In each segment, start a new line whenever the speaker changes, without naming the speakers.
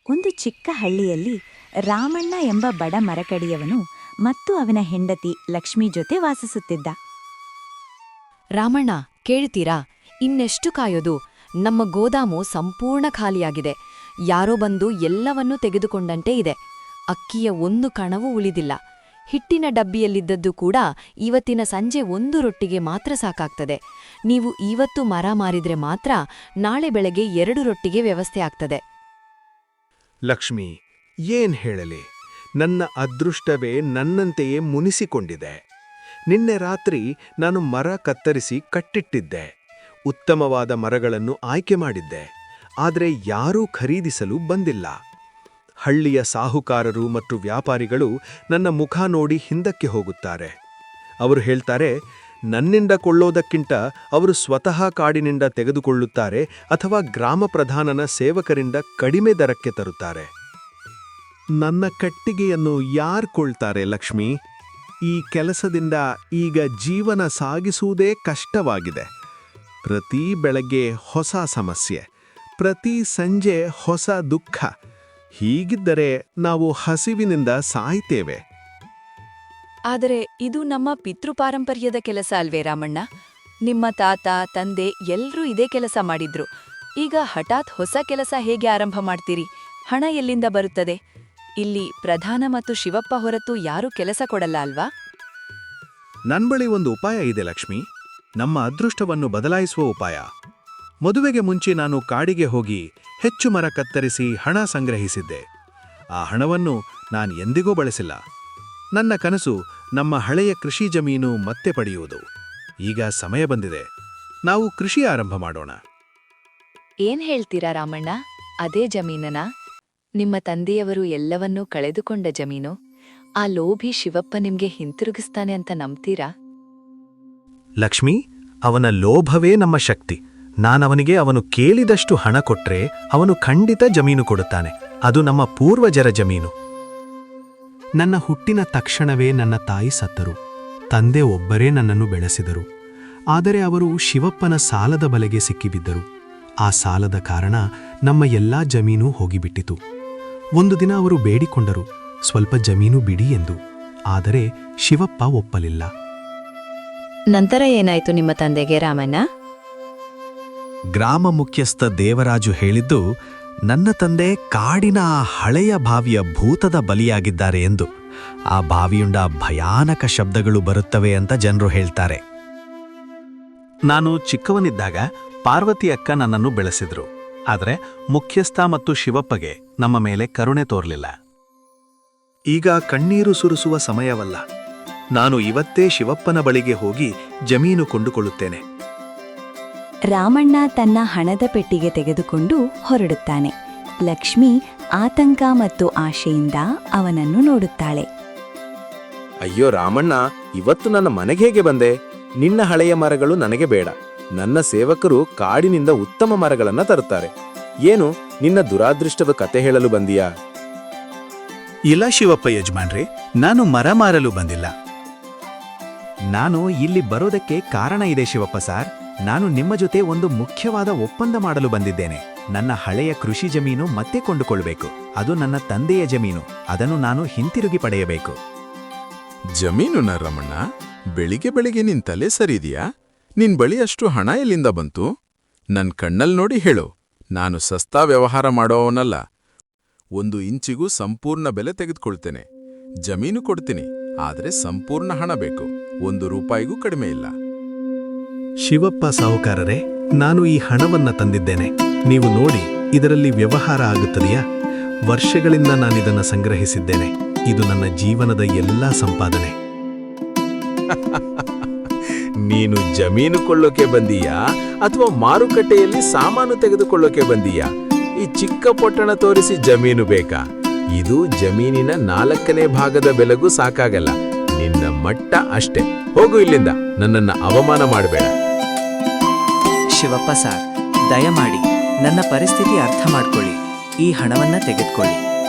ಒಂದು ಚಿಕ್ಕ ಹಳ್ಳಿಯಲ್ಲಿ ರಾಮಣ್ಣ ಎಂಬ ಬಡ ಮರಕಡಿಯವನು ಮತ್ತು ಅವನ ಹೆಂಡತಿ ಲಕ್ಷ್ಮಿ ಜೊತೆ ವಾಸಿಸುತ್ತಿದ್ದ.
ರಾಮಣ್ಣ, ಕೇಳ್ತೀರಾ? ಇನ್ನೆಷ್ಟು ಕಾಯೋದು? ನಮ್ಮ ಗೋದಾಮು ಸಂಪೂರ್ಣ ಖಾಲಿಯಾಗಿದೆ. ಯಾರೋ ಬಂದು ಎಲ್ಲವನ್ನೂ ತೆಗೆದುಕೊಂಡಂತೆ ಇದೆ. ಅಕ್ಕಿಯ ಒಂದು ಕಣವೂ ಉಳಿದಿಲ್ಲ. ಹಿಟ್ಟಿನ ಡಬ್ಬಿಯಲ್ಲಿದ್ದದ್ದು ಕೂಡ ಇವತ್ತಿನ ಸಂಜೆ 1 ರೊಟ್ಟಿಗೆ ಮಾತ್ರ ಸಾಕಾಗ್ತದೆ. ನೀವು ಇವತ್ತು ಮರ ಮಾರಿದ್ರೆ ಮಾತ್ರ ನಾಳೆ ಬೆಳಗ್ಗೆ 2 ರೊಟ್ಟಿಗೆ ವ್ಯವಸ್ಥೆ ಆಗ್ತದೆ.
ಲಕ್ಷ್ಮಿ, ಏನ್ ಹೇಳಲಿ, ನನ್ನ ಅದೃಷ್ಟವೇ ನನ್ನಂತೆಯೇ ಮುನಿಸಿಕೊಂಡಿದೆ. ನಿನ್ನೆ ರಾತ್ರಿ ನಾನು ಮರ ಕತ್ತರಿಸಿ ಕಟ್ಟಿಟ್ಟಿದ್ದೆ. ಉತ್ತಮವಾದ ಮರಗಳನ್ನು ಆಯ್ಕೆ ಮಾಡಿದ್ದೆ. ಆದರೆ ಯಾರೂ ಖರೀದಿಸಲು ಬಂದಿಲ್ಲ. ಹಳ್ಳಿಯ ಸಾಹುಕಾರರು ಮತ್ತು ವ್ಯಾಪಾರಿಗಳು ನನ್ನ ಮುಖ ನೋಡಿ ಹಿಂದಕ್ಕೆ ಹೋಗುತ್ತಾರೆ. ಅವರು ಹೇಳ್ತಾರೆ, ನನ್ನಿಂದ ಕೊಳ್ಳೋದಕ್ಕಿಂತ ಅವರು ಸ್ವತಃ ಕಾಡಿನಿಂದ ತೆಗೆದುಕೊಳ್ಳುತ್ತಾರೆ ಅಥವಾ ಗ್ರಾಮ ಪ್ರಧಾನನ ಸೇವಕರಿಂದ ಕಡಿಮೆ ದರಕ್ಕೆ ತರುತ್ತಾರೆ. ನನ್ನ ಕಟ್ಟಿಗೆಯನ್ನು ಯಾರು ಕೊಳ್ತಾರೆ ಲಕ್ಷ್ಮಿ? ಈ ಕೆಲಸದಿಂದ ಈಗ ಜೀವನ ಸಾಗಿಸುವುದೇ ಕಷ್ಟವಾಗಿದೆ. ಪ್ರತಿ ಬೆಳಗ್ಗೆ ಹೊಸ ಸಮಸ್ಯೆ, ಪ್ರತಿ ಸಂಜೆ ಹೊಸ ದುಃಖ. ಹೀಗಿದ್ದರೆ ನಾವು ಹಸಿವಿನಿಂದ ಸಾಯ್ತೇವೆ.
ಆದರೆ ಇದು ನಮ್ಮ ಪಿತೃಪಾರಂಪರ್ಯದ ಕೆಲಸ ಅಲ್ವೇ ರಾಮಣ್ಣ? ನಿಮ್ಮ ತಾತ, ತಂದೆ ಎಲ್ರೂ ಇದೇ ಕೆಲಸ ಮಾಡಿದ್ರು. ಈಗ ಹಠಾತ್ ಹೊಸ ಕೆಲಸ ಹೇಗೆ ಆರಂಭ ಮಾಡ್ತೀರಿ? ಹಣ ಎಲ್ಲಿಂದ ಬರುತ್ತದೆ? ಇಲ್ಲಿ ಪ್ರಧಾನ ಮತ್ತು ಶಿವಪ್ಪ ಹೊರತು ಯಾರೂ ಕೆಲಸ ಕೊಡಲ್ಲ ಅಲ್ವಾ?
ನನ್ನ ಬಳಿ ಒಂದು ಉಪಾಯ ಇದೆ ಲಕ್ಷ್ಮಿ, ನಮ್ಮ ಅದೃಷ್ಟವನ್ನು ಬದಲಾಯಿಸುವ ಉಪಾಯ. ಮದುವೆಗೆ ಮುಂಚೆ ನಾನು ಕಾಡಿಗೆ ಹೋಗಿ ಹೆಚ್ಚು ಮರ ಕತ್ತರಿಸಿ ಹಣ ಸಂಗ್ರಹಿಸಿದ್ದೆ. ಆ ಹಣವನ್ನು ನಾನು ಎಂದಿಗೂ ಬಳಸಿಲ್ಲ. ನನ್ನ ಕನಸು ನಮ್ಮ ಹಳೆಯ ಕೃಷಿ ಜಮೀನು ಮತ್ತೆ ಪಡೆಯುವುದು. ಈಗ ಸಮಯ ಬಂದಿದೆ. ನಾವು ಕೃಷಿ ಆರಂಭ ಮಾಡೋಣ.
ಏನ್ ಹೇಳ್ತೀರಾ ರಾಮಣ್ಣ? ಅದೇ ಜಮೀನನ? ನಿಮ್ಮ ತಂದೆಯವರು ಎಲ್ಲವನ್ನೂ ಕಳೆದುಕೊಂಡ ಜಮೀನು? ಆ ಲೋಭಿ ಶಿವಪ್ಪ ನಿಮ್ಗೆ ಹಿಂತಿರುಗಿಸ್ತಾನೆ ಅಂತ ನಂಬ್ತೀರಾ?
ಲಕ್ಷ್ಮಿ, ಅವನ ಲೋಭವೇ ನಮ್ಮ ಶಕ್ತಿ. ನಾನವನಿಗೆ ಅವನು ಕೇಳಿದಷ್ಟು ಹಣ ಕೊಟ್ರೆ ಅವನು ಖಂಡಿತ ಜಮೀನು ಕೊಡುತ್ತಾನೆ. ಅದು ನಮ್ಮ ಪೂರ್ವಜರ ಜಮೀನು. ನನ್ನ ಹುಟ್ಟಿನ ತಕ್ಷಣವೇ ನನ್ನ ತಾಯಿ ಸತ್ತರು. ತಂದೆ ಒಬ್ಬರೇ ನನ್ನನ್ನು ಬೆಳೆಸಿದರು. ಆದರೆ ಅವರು ಶಿವಪ್ಪನ ಸಾಲದ ಬಲೆಗೆ ಸಿಕ್ಕಿಬಿದ್ದರು. ಆ ಸಾಲದ ಕಾರಣ ನಮ್ಮ ಎಲ್ಲಾ ಜಮೀನು ಹೋಗಿಬಿಟ್ಟಿತು. ಒಂದು ದಿನ ಅವರು ಬೇಡಿಕೊಂಡರು, ಸ್ವಲ್ಪ ಜಮೀನು ಬಿಡಿ ಎಂದು. ಆದರೆ ಶಿವಪ್ಪ ಒಪ್ಪಲಿಲ್ಲ.
ನಂತರ ಏನಾಯ್ತು ನಿಮ್ಮ ತಂದೆಗೆ ರಾಮಣ್ಣ?
ಗ್ರಾಮ ಮುಖ್ಯಸ್ಥ ದೇವರಾಜು ಹೇಳಿದ್ದು, ನನ್ನ ತಂದೆ ಕಾಡಿನ ಆ ಹಳೆಯ ಬಾವಿಯ ಭೂತದ ಬಲಿಯಾಗಿದ್ದಾರೆ ಎಂದು. ಆ ಬಾವಿಯುಂಡ ಭಯಾನಕ ಶಬ್ದಗಳು ಬರುತ್ತವೆ ಅಂತ ಜನರು ಹೇಳ್ತಾರೆ. ನಾನು ಚಿಕ್ಕವನಿದ್ದಾಗ ಪಾರ್ವತಿ ಅಕ್ಕ ನನ್ನನ್ನು ಬೆಳೆಸಿದ್ರು. ಆದರೆ ಮುಖ್ಯಸ್ಥ ಮತ್ತು ಶಿವಪ್ಪಗೆ ನಮ್ಮ ಮೇಲೆ ಕರುಣೆ ತೋರಲಿಲ್ಲ. ಈಗ ಕಣ್ಣೀರು ಸುರಿಸುವ ಸಮಯವಲ್ಲ. ನಾನು ಇವತ್ತೇ ಶಿವಪ್ಪನ ಬಳಿಗೆ ಹೋಗಿ ಜಮೀನು ಕೊಂಡುಕೊಳ್ಳುತ್ತೇನೆ.
ರಾಮಣ್ಣ ತನ್ನ ಹಣದ ಪೆಟ್ಟಿಗೆ ತೆಗೆದುಕೊಂಡು ಹೊರಡುತ್ತಾನೆ. ಲಕ್ಷ್ಮಿ ಆತಂಕ ಮತ್ತು ಆಶೆಯಿಂದ ಅವನನ್ನು ನೋಡುತ್ತಾಳೆ.
ಅಯ್ಯೋ ರಾಮಣ್ಣ, ಇವತ್ತು ನನ್ನ ಮನೆಗೆ ಹೇಗೆ ಬಂದೆ? ನಿನ್ನ ಹಳೆಯ ಮರಗಳು ನನಗೆ ಬೇಡ. ನನ್ನ ಸೇವಕರು ಕಾಡಿನಿಂದ ಉತ್ತಮ ಮರಗಳನ್ನ ತರುತ್ತಾರೆ. ಏನು, ನಿನ್ನ ದುರಾದೃಷ್ಟದ ಕತೆ ಹೇಳಲು ಬಂದಿಯಾ?
ಇಲ್ಲ ಶಿವಪ್ಪ ಯಜಮಾನ್ರೆ, ನಾನು ಮರ ಮಾರಲು ಬಂದಿಲ್ಲ. ನಾನು ಇಲ್ಲಿ ಬರೋದಕ್ಕೆ ಕಾರಣ ಇದೆ ಶಿವಪ್ಪ ಸಾರ್. ನಾನು ನಿಮ್ಮ ಜೊತೆ ಒಂದು ಮುಖ್ಯವಾದ ಒಪ್ಪಂದ ಮಾಡಲು ಬಂದಿದ್ದೇನೆ. ನನ್ನ ಹಳೆಯ ಕೃಷಿ ಜಮೀನು ಮತ್ತೆ ಕೊಂಡುಕೊಳ್ಬೇಕು. ಅದು ನನ್ನ ತಂದೆಯ ಜಮೀನು. ಅದನ್ನು ನಾನು ಹಿಂತಿರುಗಿ ಪಡೆಯಬೇಕು.
ಜಮೀನುನ ರಮಣ್ಣ, ಬೆಳಿಗ್ಗೆ ಬೆಳಿಗ್ಗೆ ನಿನ್ ತಲೆ ಸರಿದೆಯಾ? ನಿನ್ ಬಳಿ ಅಷ್ಟು ಹಣ ಎಲ್ಲಿಂದ ಬಂತು? ನನ್ ಕಣ್ಣಲ್ ನೋಡಿ ಹೇಳು. ನಾನು ಸಸ್ತಾ ವ್ಯವಹಾರ ಮಾಡೋವನಲ್ಲ. 1 ಇಂಚಿಗೂ ಸಂಪೂರ್ಣ ಬೆಲೆ ತೆಗೆದುಕೊಳ್ತೇನೆ. ಜಮೀನು ಕೊಡ್ತೀನಿ, ಆದ್ರೆ ಸಂಪೂರ್ಣ ಹಣ ಬೇಕು. 1 ರೂಪಾಯಿಗೂ ಕಡಿಮೆ ಇಲ್ಲ.
ಶಿವಪ್ಪ ಸಾಹುಕಾರರೇ, ನಾನು ಈ ಹಣವನ್ನ ತಂದಿದ್ದೇನೆ. ನೀವು ನೋಡಿ, ಇದರಲ್ಲಿ ವ್ಯವಹಾರ ಆಗುತ್ತದೆಯಾ? ವರ್ಷಗಳಿಂದ ನಾನಿದನ್ನು ಸಂಗ್ರಹಿಸಿದ್ದೇನೆ. ಇದು ನನ್ನ ಜೀವನದ ಎಲ್ಲಾ ಸಂಪಾದನೆ.
ನೀನು ಜಮೀನು ಕೊಳ್ಳೋಕೆ ಬಂದೀಯಾ ಅಥವಾ ಮಾರುಕಟ್ಟೆಯಲ್ಲಿ ಸಾಮಾನು ತೆಗೆದುಕೊಳ್ಳೋಕೆ ಬಂದೀಯಾ? ಈ ಚಿಕ್ಕ ಪೊಟ್ಟಣ ತೋರಿಸಿ ಜಮೀನು ಬೇಕಾ? ಇದು ಜಮೀನಿನ 4ನೇ ಭಾಗದ ಬೆಲೆಗೂ ಸಾಕಾಗಲ್ಲ. ನಿನ್ನ ಮಟ್ಟ ಅಷ್ಟೇ. ಹೋಗು ಇಲ್ಲಿಂದ, ನನ್ನನ್ನ ಅವಮಾನ ಮಾಡಬೇಡ.
ಶಿವಪ್ಪ ಸಾರ್, ದಯಮಾಡಿ ನನ್ನ ಪರಿಸ್ಥಿತಿ ಅರ್ಥ ಮಾಡ್ಕೊಳ್ಳಿ. ಈ ಹಣವನ್ನ ತೆಗೆದುಕೊಳ್ಳಿ.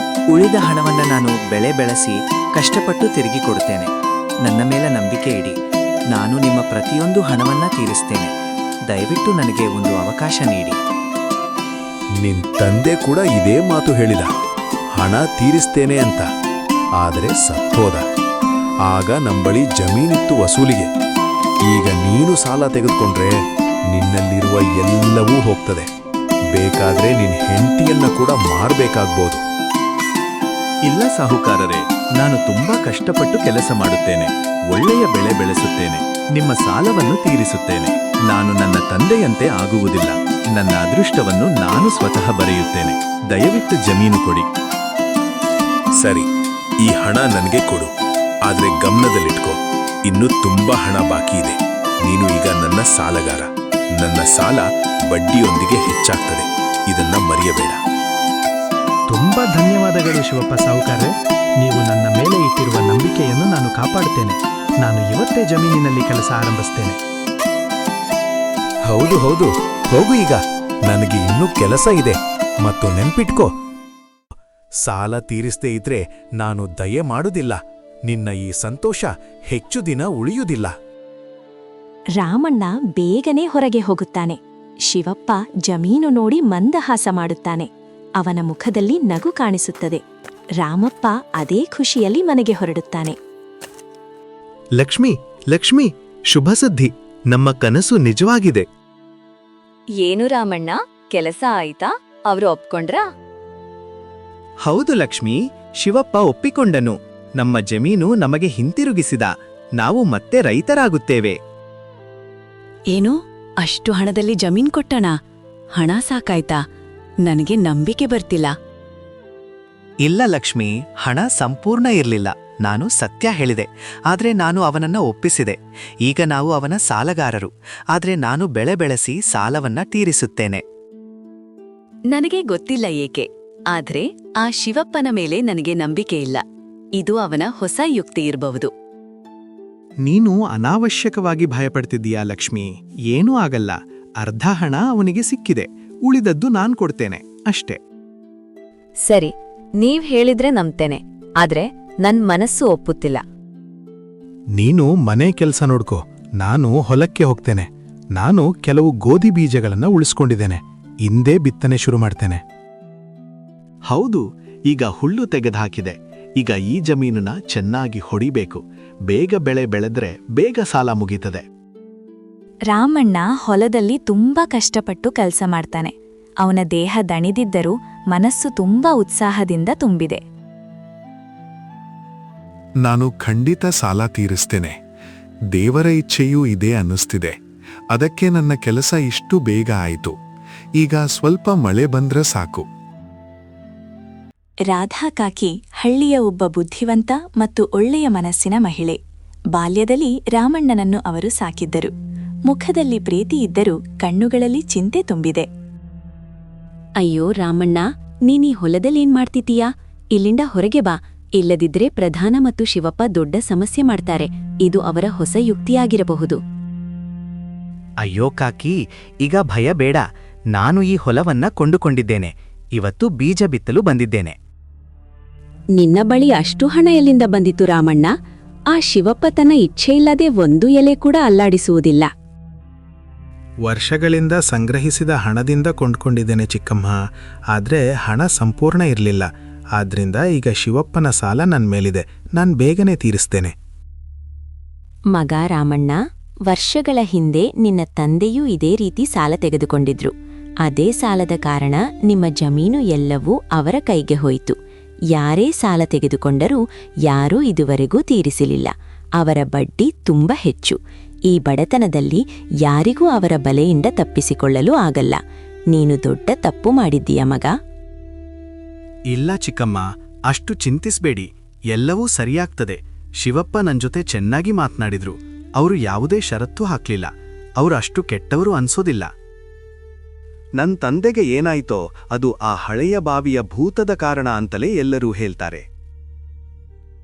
ಉಳಿದ ಹಣವನ್ನ ನಾನು ಬೆಳೆ ಬೆಳೆಸಿ ಕಷ್ಟಪಟ್ಟು ತಿರುಗಿ ಕೊಡುತ್ತೇನೆ. ನನ್ನ ಮೇಲೆ ನಂಬಿಕೆ ಇಡಿ. ನಾನು ನಿಮ್ಮ ಪ್ರತಿಯೊಂದು ಹಣವನ್ನ ತೀರಿಸ್ತೇನೆ. ದಯವಿಟ್ಟು ನನಗೆ ಒಂದು ಅವಕಾಶ ನೀಡಿ.
ನಿನ್ ತಂದೆ ಕೂಡ ಇದೇ ಮಾತು ಹೇಳಿದ.
ಹಣ ತೀರಿಸ್ತೇನೆ ಅಂತ. ಆದರೆ ಸತ್ತೋದ. ಆಗ ನಂಬಳಿ ಜಮೀನಿತ್ತು ವಸೂಲಿಗೆ. ಈಗ ನೀನು ಸಾಲ ತೆಗೆದುಕೊಂಡ್ರೆ ನಿನ್ನಲ್ಲಿರುವ ಎಲ್ಲವೂ ಹೋಗ್ತದೆ. ಬೇಕಾದ್ರೆ ನಿನ್ನ ಹೆಂಡತಿಯನ್ನ ಕೂಡ ಮಾರಬೇಕಾಗ್ಬೋದು.
ಇಲ್ಲ ಸಾಹುಕಾರರೇ, ನಾನು ತುಂಬಾ ಕಷ್ಟಪಟ್ಟು ಕೆಲಸ ಮಾಡುತ್ತೇನೆ, ಒಳ್ಳೆಯ ಬೆಳೆ ಬೆಳೆಸುತ್ತೇನೆ, ನಿಮ್ಮ ಸಾಲವನ್ನು ತೀರಿಸುತ್ತೇನೆ. ನಾನು ನನ್ನ ತಂದೆಯಂತೆ ಆಗುವುದಿಲ್ಲ. ನನ್ನ ಅದೃಷ್ಟವನ್ನು ನಾನು ಸ್ವತಃ ಬರೆಯುತ್ತೇನೆ. ದಯವಿಟ್ಟು ಜಮೀನು ಕೊಡಿ.
ಸರಿ, ಈ ಹಣ ನನಗೆ ಕೊಡು. ಆದ್ರೆ ಗಮನದಲ್ಲಿಟ್ಕೋ, ಇನ್ನೂ ತುಂಬಾ ಹಣ ಬಾಕಿ ಇದೆ. ನೀನು ಈಗ ನನ್ನ ಸಾಲಗಾರ. ನನ್ನ ಸಾಲ ಬಡ್ಡಿಯೊಂದಿಗೆ ಹೆಚ್ಚಾಗ್ತದೆ. ಇದನ್ನ ಮರೆಯಬೇಡ.
ತುಂಬಾ ಧನ್ಯವಾದಗಳು ಶಿವಪ್ಪ ಸಾಹುಕಾರೆ. ನೀವು ನನ್ನ ಮೇಲೆ ಇಟ್ಟಿರುವ ನಂಬಿಕೆಯನ್ನು ನಾನು ಕಾಪಾಡುತ್ತೇನೆ. ನಾನು ಇವತ್ತೇ ಜಮೀನಿನಲ್ಲಿ ಕೆಲಸ ಆರಂಭಿಸ್ತೇನೆ.
ಹೌದು ಹೌದು, ಹೋಗು ಈಗ. ನನಗೆ ಇನ್ನೂ ಕೆಲಸ ಇದೆ. ಮತ್ತು ನೆನ್ಪಿಟ್ಕೋ, ಸಾಲ ತೀರಿಸದೇ ಇದ್ರೆ ನಾನು ದಯೆ ಮಾಡುವುದಿಲ್ಲ. ನಿನ್ನ ಈ ಸಂತೋಷ ಹೆಚ್ಚು ದಿನ ಉಳಿಯುವುದಿಲ್ಲ.
ರಾಮಣ್ಣ ಬೇಗನೆ ಹೊರಗೆ ಹೋಗುತ್ತಾನೆ. ಶಿವಪ್ಪ ಜಮೀನು ನೋಡಿ ಮಂದಹಾಸ ಮಾಡುತ್ತಾನೆ. ಅವನ ಮುಖದಲ್ಲಿ ನಗು ಕಾಣಿಸುತ್ತದೆ. ರಾಮಪ್ಪ ಅದೇ ಖುಷಿಯಲ್ಲಿ ಮನೆಗೆ ಹೊರಡುತ್ತಾನೆ.
ಲಕ್ಷ್ಮಿ, ಲಕ್ಷ್ಮಿ, ಶುಭ ಸುದ್ದಿ. ನಮ್ಮ ಕನಸು ನಿಜವಾಗಿದೆ.
ಏನು ರಾಮಣ್ಣ, ಕೆಲಸ ಆಯ್ತಾ? ಅವರು ಒಪ್ಕೊಂಡ್ರಾ?
ಹೌದು ಲಕ್ಷ್ಮಿ, ಶಿವಪ್ಪ ಒಪ್ಪಿಕೊಂಡನು. ನಮ್ಮ ಜಮೀನು ನಮಗೆ ಹಿಂತಿರುಗಿಸಿದ. ನಾವು ಮತ್ತೆ ರೈತರಾಗುತ್ತೇವೆ.
ಏನು, ಅಷ್ಟು ಹಣದಲ್ಲಿ ಜಮೀನ್ ಕೊಟ್ಟಣ? ಹಣ ಸಾಕಾಯ್ತಾ? ನನಗೆ ನಂಬಿಕೆ ಬರ್ತಿಲ್ಲ.
ಇಲ್ಲ ಲಕ್ಷ್ಮಿ, ಹಣ ಸಂಪೂರ್ಣ ಇರಲಿಲ್ಲ. ನಾನು ಸತ್ಯ ಹೇಳಿದೆ. ಆದ್ರೆ ನಾನು ಅವನನ್ನ ಒಪ್ಪಿಸಿದೆ. ಈಗ ನಾವು ಅವನ ಸಾಲಗಾರರು. ಆದ್ರೆ ನಾನು ಬೆಳೆ ಬೆಳೆಸಿ ಸಾಲವನ್ನ ತೀರಿಸುತ್ತೇನೆ.
ನನಗೆ ಗೊತ್ತಿಲ್ಲ ಏಕೆ, ಆದ್ರೆ ಆ ಶಿವಪ್ಪನ ಮೇಲೆ ನನಗೆ ನಂಬಿಕೆ ಇಲ್ಲ. ಇದು ಅವನ ಹೊಸ ಯುಕ್ತಿ ಇರಬಹುದು.
ನೀನು ಅನಾವಶ್ಯಕವಾಗಿ ಭಯಪಡ್ತಿದ್ದೀಯಾ ಲಕ್ಷ್ಮಿ? ಏನೂ ಆಗಲ್ಲ. ಅರ್ಧ ಹಣ ಅವನಿಗೆ ಸಿಕ್ಕಿದೆ. ಉಳಿದದ್ದು ನಾನ್ ಕೊಡ್ತೇನೆ ಅಷ್ಟೇ.
ಸರಿ, ನೀವ್ ಹೇಳಿದ್ರೆ ನಂಬ್ತೇನೆ. ಆದ್ರೆ ನನ್ ಮನಸ್ಸು ಒಪ್ಪುತ್ತಿಲ್ಲ.
ನೀನು ಮನೆ ಕೆಲಸ ನೋಡ್ಕೋ. ನಾನು ಹೊಲಕ್ಕೆ ಹೋಗ್ತೇನೆ. ನಾನು ಕೆಲವು ಗೋಧಿ ಬೀಜಗಳನ್ನ ಉಳಿಸ್ಕೊಂಡಿದ್ದೇನೆ. ಇಂದೇ ಬಿತ್ತನೆ ಶುರು ಮಾಡ್ತೇನೆ. ಹೌದು, ಈಗ ಹುಲ್ಲು ತೆಗೆದುಹಾಕಿದೆ. ಈಗ ಈ ಜಮೀನನ್ನ ಚೆನ್ನಾಗಿ ಹೊಡಿಬೇಕು. ಬೇಗ ಬೆಳೆ ಬೆಳೆದ್ರೆ ಬೇಗ ಸಾಲ ಮುಗೀತದೆ.
ರಾಮಣ್ಣ ಹೊಲದಲ್ಲಿ ತುಂಬಾ ಕಷ್ಟಪಟ್ಟು ಕೆಲಸ ಮಾಡ್ತಾನೆ. ಅವನ ದೇಹ ದಣಿದಿದ್ದರೂ ಮನಸ್ಸು ತುಂಬಾ ಉತ್ಸಾಹದಿಂದ ತುಂಬಿದೆ.
ನಾನು ಖಂಡಿತ ಸಾಲ ತೀರಿಸ್ತೇನೆ. ದೇವರ ಇಚ್ಛೆಯೂ ಇದೇ ಅನ್ನಿಸ್ತಿದೆ. ಅದಕ್ಕೆ ನನ್ನ ಕೆಲಸ ಇಷ್ಟು ಬೇಗ ಆಯಿತು. ಈಗ ಸ್ವಲ್ಪ ಮಳೆ ಬಂದ್ರೆ ಸಾಕು.
ರಾಧಾ ಕಾಕಿ ಹಳ್ಳಿಯ ಒಬ್ಬ ಬುದ್ಧಿವಂತ ಮತ್ತು ಒಳ್ಳೆಯ ಮನಸ್ಸಿನ ಮಹಿಳೆ. ಬಾಲ್ಯದಲ್ಲಿ ರಾಮಣ್ಣನನ್ನು ಅವರು ಸಾಕಿದ್ದರು. ಮುಖದಲ್ಲಿ ಪ್ರೀತಿ ಇದ್ದರೂ ಕಣ್ಣುಗಳಲ್ಲಿ ಚಿಂತೆ ತುಂಬಿದೆ.
ಅಯ್ಯೋ ರಾಮಣ್ಣ, ನೀನೀ ಹೊಲದಲ್ಲೇನ್ ಮಾಡ್ತಿದ್ದೀಯಾ? ಇಲ್ಲಿಂದ ಹೊರಗೆ ಬಾ. ಇಲ್ಲದಿದ್ರೆ ಪ್ರಧಾನ ಮತ್ತು ಶಿವಪ್ಪ ದೊಡ್ಡ ಸಮಸ್ಯೆ ಮಾಡ್ತಾರೆ. ಇದು ಅವರ ಹೊಸ ಯುಕ್ತಿಯಾಗಿರಬಹುದು.
ಅಯ್ಯೋ ಕಾಕಿ, ಈಗ ಭಯ ಬೇಡ. ನಾನು ಈ ಹೊಲವನ್ನ ಕೊಂಡುಕೊಂಡಿದ್ದೇನೆ. ಇವತ್ತು ಬೀಜ ಬಿತ್ತಲು ಬಂದಿದ್ದೇನೆ.
ನಿನ್ನ ಬಳಿ ಅಷ್ಟು ಹಣ ಎಲ್ಲಿಂದ ಬಂದಿತು ರಾಮಣ್ಣ? ಆ ಶಿವಪ್ಪ ತನ್ನ ಇಚ್ಛೆಯಿಲ್ಲದೆ ಒಂದು ಎಲೆ ಕೂಡ ಅಲ್ಲಾಡಿಸುವುದಿಲ್ಲ.
ವರ್ಷಗಳಿಂದ ಸಂಗ್ರಹಿಸಿದ ಹಣದಿಂದ ಕೊಂಡ್ಕೊಂಡಿದ್ದೇನೆ ಚಿಕ್ಕಮ್ಮ. ಆದ್ರೆ ಹಣ ಸಂಪೂರ್ಣ ಇರಲಿಲ್ಲ. ಆದ್ರಿಂದ ಈಗ ಶಿವಪ್ಪನ ಸಾಲ ನನ್ ಮೇಲಿದೆ. ನಾನ್ ಬೇಗನೆ ತೀರಿಸ್ತೇನೆ.
ಮಗ ರಾಮಣ್ಣ, ವರ್ಷಗಳ ಹಿಂದೆ ನಿನ್ನ ತಂದೆಯೂ ಇದೇ ರೀತಿ ಸಾಲ ತೆಗೆದುಕೊಂಡಿದ್ರು. ಅದೇ ಸಾಲದ ಕಾರಣ ನಿಮ್ಮ ಜಮೀನು ಎಲ್ಲವೂ ಅವರ ಕೈಗೆ ಹೋಯಿತು. ಯಾರೇ ಸಾಲ ತೆಗೆದುಕೊಂಡರೂ ಯಾರೂ ಇದುವರೆಗೂ ತೀರಿಸಲಿಲ್ಲ. ಅವರ ಬಡ್ಡಿ ತುಂಬ ಹೆಚ್ಚು. ಈ ಬಡತನದಲ್ಲಿ ಯಾರಿಗೂ ಅವರ ಬಲೆಯಿಂದ ತಪ್ಪಿಸಿಕೊಳ್ಳಲು ಆಗಲ್ಲ. ನೀನು ದೊಡ್ಡ ತಪ್ಪು ಮಾಡಿದ್ದೀಯ ಮಗ.
ಇಲ್ಲ ಚಿಕ್ಕಮ್ಮ, ಅಷ್ಟು ಚಿಂತಿಸ್ಬೇಡಿ. ಎಲ್ಲವೂ ಸರಿಯಾಗ್ತದೆ. ಶಿವಪ್ಪ ನನ್ ಜೊತೆ ಚೆನ್ನಾಗಿ ಮಾತನಾಡಿದ್ರು. ಅವರು ಯಾವುದೇ ಷರತ್ತು ಹಾಕ್ಲಿಲ್ಲ. ಅವರು ಅಷ್ಟು ಕೆಟ್ಟವರು ಅನ್ಸೋದಿಲ್ಲ. ನನ್ ತಂದೆಗೆ ಏನಾಯ್ತೋ ಅದು ಆ ಹಳೆಯ ಬಾವಿಯ ಭೂತದ ಕಾರಣ ಅಂತಲೇ ಎಲ್ಲರೂ ಹೇಳ್ತಾರೆ.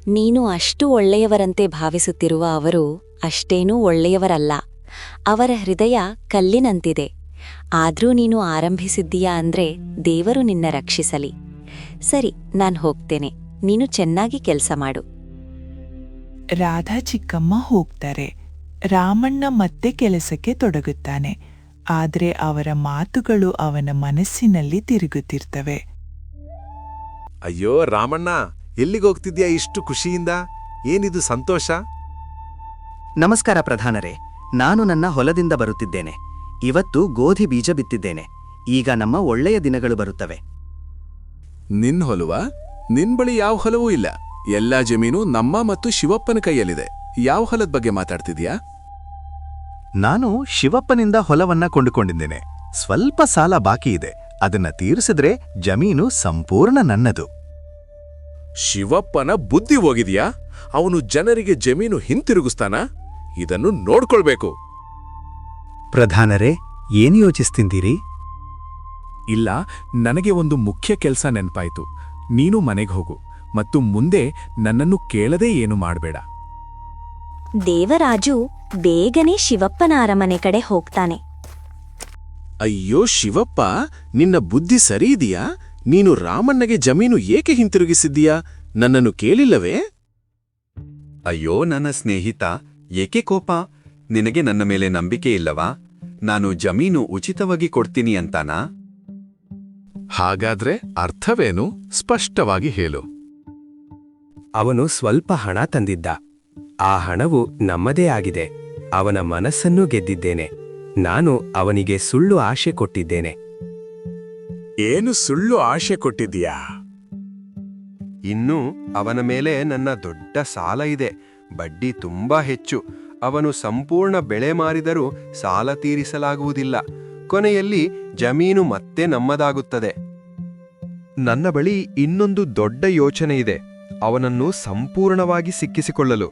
ನೀನು ಅಷ್ಟು ಒಳ್ಳೆಯವರಂತೆ ಭಾವಿಸುತ್ತಿರುವ ಅವರು ಅಷ್ಟೇನೂ ಒಳ್ಳೆಯವರಲ್ಲ. ಅವರ ಹೃದಯ ಕಲ್ಲಿನಂತಿದೆ. ಆದ್ರೂ ನೀನು ಆರಂಭಿಸಿದ್ದೀಯಾ ಅಂದ್ರೆ ದೇವರು ನಿನ್ನ ರಕ್ಷಿಸಲಿ. ಸರಿ, ನಾನ್ ಹೋಗ್ತೇನೆ. ನೀನು ಚೆನ್ನಾಗಿ ಕೆಲಸ ಮಾಡು.
ರಾಧಾ ಚಿಕ್ಕಮ್ಮ ಹೋಗ್ತಾರೆ. ರಾಮಣ್ಣ ಮತ್ತೆ ಕೆಲಸಕ್ಕೆ ತೊಡಗುತ್ತಾನೆ. ಆದ್ರೆ ಅವರ ಮಾತುಗಳು ಅವನ ಮನಸ್ಸಿನಲ್ಲಿ ತಿರುಗುತ್ತಿರ್ತವೆ.
ಅಯ್ಯೋ ರಾಮಣ್ಣ, ಎಲ್ಲಿಗೋಗ್ತಿದ್ಯಾ ಇಷ್ಟು ಖುಷಿಯಿಂದ? ಏನಿದು ಸಂತೋಷ?
ನಮಸ್ಕಾರ ಪ್ರಧಾನರೇ, ನಾನು ನನ್ನ ಹೊಲದಿಂದ ಬರುತ್ತಿದ್ದೇನೆ. ಇವತ್ತು ಗೋಧಿ ಬೀಜ ಬಿತ್ತಿದ್ದೇನೆ. ಈಗ ನಮ್ಮ ಒಳ್ಳೆಯ ದಿನಗಳು ಬರುತ್ತವೆ.
ನಿನ್ ಹೊಲವ? ನಿನ್ ಬಳಿ ಯಾವ ಹೊಲವೂ ಇಲ್ಲ. ಎಲ್ಲಾ ಜಮೀನು ನಮ್ಮ ಮತ್ತು ಶಿವಪ್ಪನ ಕೈಯಲ್ಲಿದೆ. ಯಾವ ಹೊಲದ ಬಗ್ಗೆ ಮಾತಾಡ್ತಿದ್ಯಾ?
ನಾನು ಶಿವಪ್ಪನಿಂದ ಹೊಲವನ್ನ ಕೊಂಡುಕೊಂಡಿದ್ದೇನೆ. ಸ್ವಲ್ಪ ಸಾಲ ಬಾಕಿ ಇದೆ. ಅದನ್ನ ತೀರಿಸಿದ್ರೆ ಜಮೀನು ಸಂಪೂರ್ಣ ನನ್ನದು.
ಶಿವಪ್ಪನ ಬುದ್ಧಿ ಹೋಗಿದ್ಯಾ? ಅವನು ಜನರಿಗೆ ಜಮೀನು ಹಿಂತಿರುಗಿಸ್ತಾನ? ಇದನ್ನು ನೋಡ್ಕೊಳ್ಬೇಕು.
ಪ್ರಧಾನರೇ, ಏನು ಯೋಚಿಸ್ತಿದ್ದೀರಿ?
ಇಲ್ಲ, ನನಗೆ ಒಂದು ಮುಖ್ಯ ಕೆಲಸ ನೆನ್ಪಾಯ್ತು. ನೀನು ಮನೆಗೆ ಹೋಗು ಮತ್ತು ಮುಂದೆ ನನ್ನನ್ನು ಕೇಳದೇ ಏನು ಮಾಡಬೇಡ.
ದೇವರಾಜು ಬೇಗನೆ ಶಿವಪ್ಪನ ಅರಮನೆ ಕಡೆ ಹೋಗ್ತಾನೆ.
ಅಯ್ಯೋ ಶಿವಪ್ಪ, ನಿನ್ನ ಬುದ್ಧಿ ಸರಿ ಇದೆಯಾ? ನೀನು ರಾಮಣ್ಣಗೆ ಜಮೀನು ಏಕೆ ಹಿಂತಿರುಗಿಸಿದ್ದೀಯಾ? ನನ್ನನ್ನು ಕೇಳಿಲ್ಲವೇ?
ಅಯ್ಯೋ ನನ್ನ ಸ್ನೇಹಿತ, ಏಕೆ ಕೋಪ? ನಿನಗೆ ನನ್ನ ಮೇಲೆ ನಂಬಿಕೆ ಇಲ್ಲವಾ? ನಾನು ಜಮೀನು ಉಚಿತವಾಗಿ ಕೊಡ್ತೀನಿ ಅಂತಾನಾ?
ಹಾಗಾದ್ರೆ ಅರ್ಥವೇನು? ಸ್ಪಷ್ಟವಾಗಿ ಹೇಳು.
ಅವನು ಸ್ವಲ್ಪ ಹಣ ತಂದಿದ್ದ. ಆ ಹಣವು ನಮ್ಮದೇ ಆಗಿದೆ. ಅವನ ಮನಸ್ಸನ್ನು ಗೆದ್ದಿದ್ದೇನೆ. ನಾನು ಅವನಿಗೆ ಸುಳ್ಳು ಆಶೆ ಕೊಟ್ಟಿದ್ದೇನೆ.
ಏನು ಸುಳ್ಳು ಆಶೆ ಕೊಟ್ಟಿದ್ದೀಯಾ?
ಇನ್ನೂ ಅವನ ಮೇಲೆ ನನ್ನ ದೊಡ್ಡ ಸಾಲ ಇದೆ. ಬಡ್ಡಿ ತುಂಬಾ ಹೆಚ್ಚು. ಅವನು ಸಂಪೂರ್ಣ ಬೆಳೆ ಮಾರಿದರೂ ಸಾಲ ತೀರಿಸಲಾಗುವುದಿಲ್ಲ. ಕೊನೆಯಲ್ಲಿ ಜಮೀನು ಮತ್ತೆ ನಮ್ಮದಾಗುತ್ತದೆ. ನನ್ನ ಬಳಿ ಇನ್ನೊಂದು ದೊಡ್ಡ ಯೋಚನೆ ಇದೆ. ಅವನನ್ನು ಸಂಪೂರ್ಣವಾಗಿ ಸಿಕ್ಕಿಸಿಕೊಳ್ಳಲು.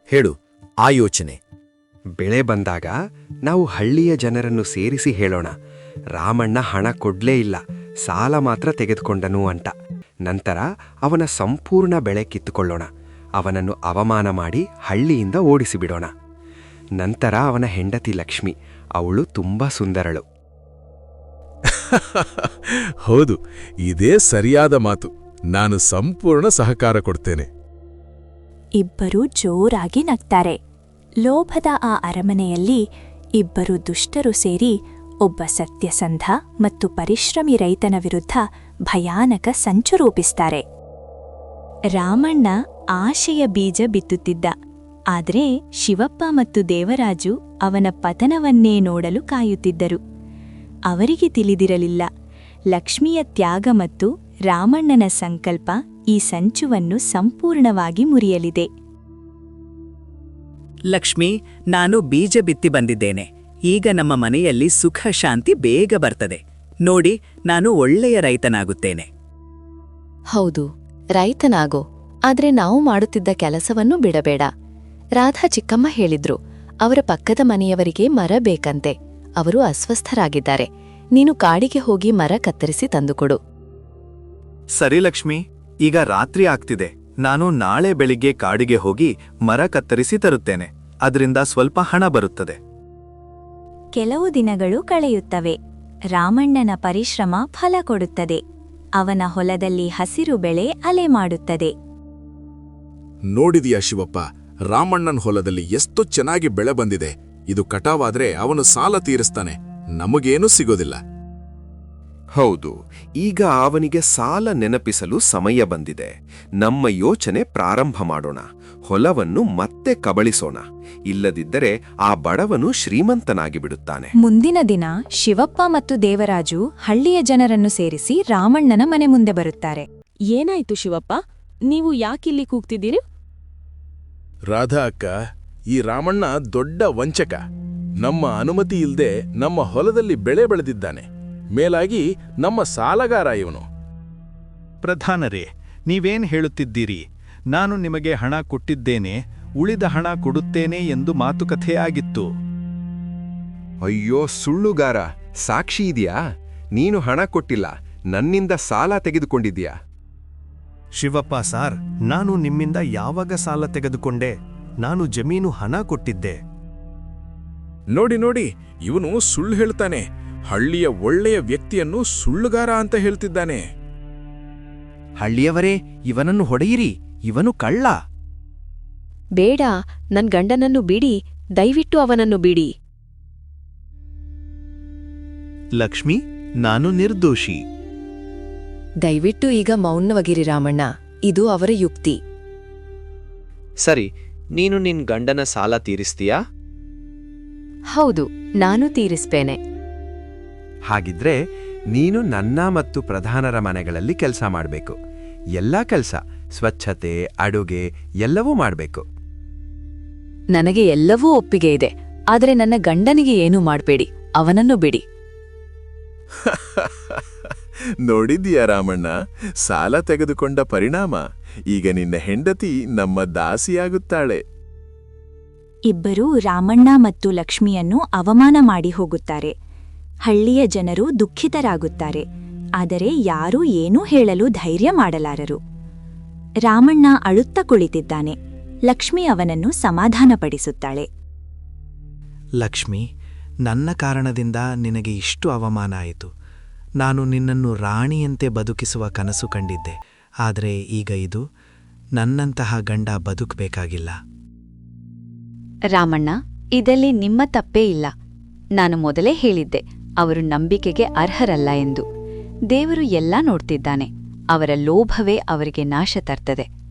ಹೇಳು, ಆ ಯೋಚನೆ.
ಬೆಳೆ ಬಂದಾಗ ನಾವು ಹಳ್ಳಿಯ ಜನರನ್ನು ಸೇರಿಸಿ ಹೇಳೋಣ, ರಾಮಣ್ಣ ಹಣ ಕೊಡ್ಲೇ ಇಲ್ಲ, ಸಾಲ ಮಾತ್ರ ತೆಗೆದುಕೊಂಡನು ಅಂತ. ನಂತರ ಅವನ ಸಂಪೂರ್ಣ ಬೆಳೆ ಕಿತ್ತುಕೊಳ್ಳೋಣ. ಅವನನ್ನು ಅವಮಾನ ಮಾಡಿ ಹಳ್ಳಿಯಿಂದ ಓಡಿಸಿಬಿಡೋಣ. ನಂತರ ಅವನ ಹೆಂಡತಿ ಲಕ್ಷ್ಮಿ, ಅವಳು ತುಂಬಾ ಸುಂದರಳು.
ಹೌದು, ಇದೇ ಸರಿಯಾದ ಮಾತು. ನಾನು ಸಂಪೂರ್ಣ ಸಹಕಾರ ಕೊಡ್ತೇನೆ.
ಇಬ್ಬರೂ ಜೋರಾಗಿ ನಗ್ತಾರೆ. ಲೋಭದ ಆ ಅರಮನೆಯಲ್ಲಿ ಇಬ್ಬರು ದುಷ್ಟರು ಸೇರಿ ಒಬ್ಬ ಸತ್ಯಸಂಧ ಮತ್ತು ಪರಿಶ್ರಮಿ ರೈತನ ವಿರುದ್ಧ ಭಯಾನಕ ಸಂಚು ರೂಪಿಸ್ತಾರೆ. ರಾಮಣ್ಣ ಆಶೆಯ ಬೀಜ ಬಿತ್ತುತ್ತಿದ್ದ. ಆದರೆ ಶಿವಪ್ಪ ಮತ್ತು ದೇವರಾಜು ಅವನ ಪತನವನ್ನೇ ನೋಡಲು ಕಾಯುತ್ತಿದ್ದರು. ಅವರಿಗೆ ತಿಳಿದಿರಲಿಲ್ಲ, ಲಕ್ಷ್ಮಿಯ ತ್ಯಾಗ ಮತ್ತು ರಾಮಣ್ಣನ ಸಂಕಲ್ಪ ಈ ಸಂಚುವನ್ನು ಸಂಪೂರ್ಣವಾಗಿ ಮುರಿಯಲಿದೆ.
ಲಕ್ಷ್ಮಿ, ನಾನು ಬೀಜ ಬಿತ್ತಿ ಬಂದಿದ್ದೇನೆ. ಈಗ ನಮ್ಮ ಮನೆಯಲ್ಲಿ ಸುಖ ಶಾಂತಿ ಬೇಗ ಬರ್ತದೆ. ನೋಡಿ, ನಾನು ಒಳ್ಳೆಯ ರೈತನಾಗುತ್ತೇನೆ.
ಹೌದು, ರೈತನಾಗೋ. ಆದ್ರೆ ನಾವು ಮಾಡುತ್ತಿದ್ದ ಕೆಲಸವನ್ನು ಬಿಡಬೇಡ. ರಾಧಾ ಚಿಕ್ಕಮ್ಮ ಹೇಳಿದ್ರು, ಅವರ ಪಕ್ಕದ ಮನೆಯವರಿಗೆ ಮರ ಬೇಕಂತೆ. ಅವರು ಅಸ್ವಸ್ಥರಾಗಿದ್ದಾರೆ. ನೀನು ಕಾಡಿಗೆ ಹೋಗಿ ಮರ ಕತ್ತರಿಸಿ ತಂದುಕೊಡು.
ಸರಿ ಲಕ್ಷ್ಮಿ, ಈಗ ರಾತ್ರಿ ಆಗ್ತಿದೆ. ನಾನು ನಾಳೆ ಬೆಳಿಗ್ಗೆ ಕಾಡಿಗೆ ಹೋಗಿ ಮರ ಕತ್ತರಿಸಿ ತರುತ್ತೇನೆ. ಅದರಿಂದ ಸ್ವಲ್ಪ ಹಣ ಬರುತ್ತದೆ.
ಕೆಲವು ದಿನಗಳು ಕಳೆಯುತ್ತವೆ. ರಾಮಣ್ಣನ ಪರಿಶ್ರಮ ಫಲ ಕೊಡುತ್ತದೆ. ಅವನ ಹೊಲದಲ್ಲಿ ಹಸಿರು ಬೆಳೆ ಅಲೆ ಮಾಡುತ್ತದೆ.
ನೋಡಿದೀಯಾ ಶಿವಪ್ಪ, ರಾಮಣ್ಣನ ಹೊಲದಲ್ಲಿ ಎಷ್ಟು ಚೆನ್ನಾಗಿ ಬೆಳೆ ಬಂದಿದೆ. ಇದು ಕಟಾವಾದ್ರೆ ಅವನು ಸಾಲ ತೀರಿಸ್ತಾನೆ, ನಮಗೇನೂ ಸಿಗೋದಿಲ್ಲ.
ಹೌದು, ಈಗ ಅವನಿಗೆ ಸಾಲ ನೆನಪಿಸಲು ಸಮಯ ಬಂದಿದೆ. ನಮ್ಮ ಯೋಚನೆ ಪ್ರಾರಂಭ ಮಾಡೋಣ. ಹೊಲವನ್ನು ಮತ್ತೆ ಕಬಳಿಸೋಣ. ಇಲ್ಲದಿದ್ದರೆ ಆ ಬಡವನು ಶ್ರೀಮಂತನಾಗಿ ಬಿಡುತ್ತಾನೆ.
ಮುಂದಿನ ದಿನ ಶಿವಪ್ಪ ಮತ್ತು ದೇವರಾಜು ಹಳ್ಳಿಯ ಜನರನ್ನು ಸೇರಿಸಿ ರಾಮಣ್ಣನ ಮನೆ ಮುಂದೆ ಬರುತ್ತಾರೆ. ಏನಾಯ್ತು ಶಿವಪ್ಪ, ನೀವು ಯಾಕಿಲ್ಲಿ ಕೂಗ್ತಿದ್ದೀರಿ?
ರಾಧಾ ಅಕ್ಕ, ಈ ರಾಮಣ್ಣ ದೊಡ್ಡ ವಂಚಕ. ನಮ್ಮ ಅನುಮತಿ ಇಲ್ಲದೆ ನಮ್ಮ ಹೊಲದಲ್ಲಿ ಬೆಳೆ ಬೆಳೆದಿದ್ದಾನೆ. ಮೇಲಾಗಿ ನಮ್ಮ ಸಾಲಗಾರ ಇವನು.
ಪ್ರಧಾನರೇ, ನೀವೇನ್ ಹೇಳುತ್ತಿದ್ದೀರಿ? ನಾನು ನಿಮಗೆ ಹಣ ಕೊಟ್ಟಿದ್ದೇನೆ, ಉಳಿದ ಹಣ ಕೊಡುತ್ತೇನೆ ಎಂದು ಮಾತುಕತೆ ಆಗಿತ್ತು.
ಅಯ್ಯೋ ಸುಳ್ಳುಗಾರ, ಸಾಕ್ಷಿ ಇದೆಯಾ? ನೀನು ಹಣ ಕೊಟ್ಟಿಲ್ಲ, ನನ್ನಿಂದ ಸಾಲ ತೆಗೆದುಕೊಂಡಿದ್ದೀಯಾ?
ಶಿವಪ್ಪ ಸಾರ್, ನಾನು ನಿಮ್ಮಿಂದ ಯಾವಾಗ ಸಾಲ ತೆಗೆದುಕೊಂಡೆ? ನಾನು ಜಮೀನು ಹಣ ಕೊಟ್ಟಿದ್ದೆ.
ನೋಡಿ ನೋಡಿ, ಇವನು ಸುಳ್ಳು ಹೇಳ್ತಾನೆ. ಹಳ್ಳಿಯ ಒಳ್ಳೆಯ ವ್ಯಕ್ತಿಯನ್ನು ಸುಳ್ಳುಗಾರ ಅಂತ ಹೇಳ್ತಿದ್ದಾನೆ.
ಹಳ್ಳಿಯವರೇ, ಇವನನ್ನು ಹೊಡೆಯಿರಿ, ಇವನು ಕಳ್ಳ.
ಬೇಡ, ನನ್ ಗಂಡನನ್ನು ಬಿಡಿ, ದಯವಿಟ್ಟು ಅವನನ್ನು ಬಿಡಿ.
ಲಕ್ಷ್ಮಿ, ನಾನು ನಿರ್ದೋಷಿ.
ದಯವಿಟ್ಟು ಈಗ ಮೌನವಾಗಿರಿ ರಾಮಣ್ಣ, ಇದು ಅವರ ಯುಕ್ತಿ.
ಸರಿ, ನೀನು ನಿನ್ ಗಂಡನ ಸಾಲ ತೀರಿಸ್ತೀಯಾ?
ಹೌದು, ನಾನು ತೀರಿಸ್ಪೇನೆ.
ಹಾಗಿದ್ರೆ ನೀನು ನನ್ನ ಮತ್ತು ಪ್ರಧಾನರ ಮನೆಗಳಲ್ಲಿ ಕೆಲಸ ಮಾಡಬೇಕು. ಎಲ್ಲಾ ಕೆಲಸ, ಸ್ವಚ್ಛತೆ, ಅಡುಗೆ ಎಲ್ಲವೂ ಮಾಡಬೇಕು.
ನನಗೆ ಎಲ್ಲವೂ ಒಪ್ಪಿಗೆ ಇದೆ, ಆದರೆ ನನ್ನ ಗಂಡನಿಗೆ ಏನೂ ಮಾಡಬೇಡಿ, ಅವನನ್ನು ಬಿಡಿ.
ನೋಡಿದ್ದೀಯಾ ರಾಮಣ್ಣ, ಸಾಲ ತೆಗೆದುಕೊಂಡ ಪರಿಣಾಮ? ಈಗ ನಿನ್ನ ಹೆಂಡತಿ ನಮ್ಮ ದಾಸಿಯಾಗುತ್ತಾಳೆ.
ಇಬ್ಬರೂ ರಾಮಣ್ಣ ಮತ್ತು ಲಕ್ಷ್ಮಿಯನ್ನು ಅವಮಾನ ಮಾಡಿ ಹೋಗುತ್ತಾರೆ. ಹಳ್ಳಿಯ ಜನರು ದುಃಖಿತರಾಗುತ್ತಾರೆ, ಆದರೆ ಯಾರೂ ಏನೂ ಹೇಳಲು ಧೈರ್ಯ ಮಾಡಲಾರರು. ರಾಮಣ್ಣ ಅಳುತ್ತಾ ಕುಳಿತಿದ್ದಾನೆ. ಲಕ್ಷ್ಮಿ ಅವನನ್ನು ಸಮಾಧಾನಪಡಿಸುತ್ತಾಳೆ.
ಲಕ್ಷ್ಮಿ, ನನ್ನ ಕಾರಣದಿಂದ ನಿನಗೆ ಇಷ್ಟು ಅವಮಾನ ಆಯಿತು. ನಾನು ನಿನ್ನನ್ನು ರಾಣಿಯಂತೆ ಬದುಕಿಸುವ ಕನಸು ಕಂಡಿದ್ದೆ, ಆದರೆ ಈಗ ಇದು, ನನ್ನಂತಹ ಗಂಡ ಬದುಕಬೇಕಾಗಿಲ್ಲ.
ರಾಮಣ್ಣ, ಇದರಲ್ಲಿ ನಿಮ್ಮ ತಪ್ಪೇ ಇಲ್ಲ. ನಾನು ಮೊದಲೇ ಹೇಳಿದ್ದೆ, ಅವರು ನಂಬಿಕೆಗೆ ಅರ್ಹರಲ್ಲ ಎಂದು. ದೇವರು ಎಲ್ಲ ನೋಡ್ತಿದ್ದಾನೆ. ಅವರ ಲೋಭವೇ ಅವರಿಗೆ ನಾಶ ತರ್ತದೆ.